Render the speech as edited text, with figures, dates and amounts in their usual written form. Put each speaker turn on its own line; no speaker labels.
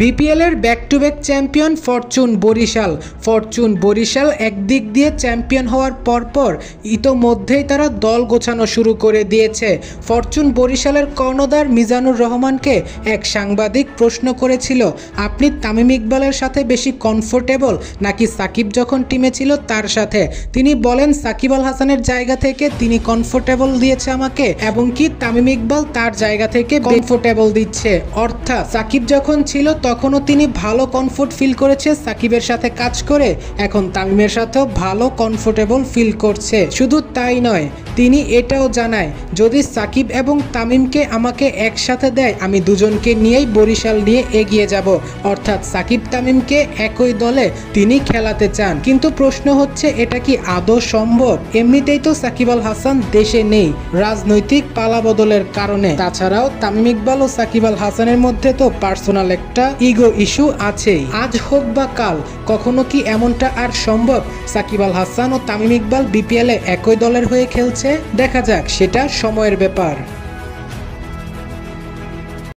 বিপিএলের back to back champion fortune Barishal একদিক দিয়ে চ্যাম্পিয়ন হওয়ার পরপর ইতোমধ্যেই তারা দল গোছানো শুরু করে দিয়েছে। ফরচুন বরিশালের কর্ণধার মিজানুর রহমানকে এক সাংবাদিক প্রশ্ন করেছিল, আপনি তামিম ইকবালের সাথে বেশি কমফোর্টেবল নাকি সাকিব যখন টিমে ছিল তার সাথে? তিনি বলেন সাকিব আল হাসানের জায়গা থেকে তিনি কমফোর্টেবল দিয়েছে আমাকে, এবং কি তামিম ইকবাল তার জায়গা থেকে কমফোর্টেবল দিচ্ছে। অর্থাৎ সাকিব যখন ছিল তখনও তিনি ভালো কমফোর্ট ফিল করেছে সাকিবের সাথে কাজ করে, এখন তামিমের সাথেও ভালো কমফোর্টেবল ফিল করছে। শুধু তাই নয়, তিনি এটাও জানায় যদি সাকিব এবং তামিমকে আমাকে একসাথে দেয় আমি দুজনকে নিয়েই বরিশাল নিয়ে এগিয়ে যাব। অর্থাৎ সাকিব তামিমকে একই দলে তিনি খেলাতে চান। কিন্তু প্রশ্ন হচ্ছে এটা কি আদৌ সম্ভব? এমনিতেই তো সাকিব আল হাসান দেশে নেই রাজনৈতিক পালাবদলের কারণে। তাছাড়াও তামিম ইকবাল ও সাকিব আল হাসানের মধ্যে তো পার্সোনাল একটা ইগো ইস্যু আছেই। আজ হোক বা কাল কখনো কি এমনটা আর সম্ভব সাকিব আল হাসান ও তামিম ইকবাল বিপিএলে একই দলের হয়ে খেলছে? দেখা যাক, সেটা সময়ের ব্যাপার।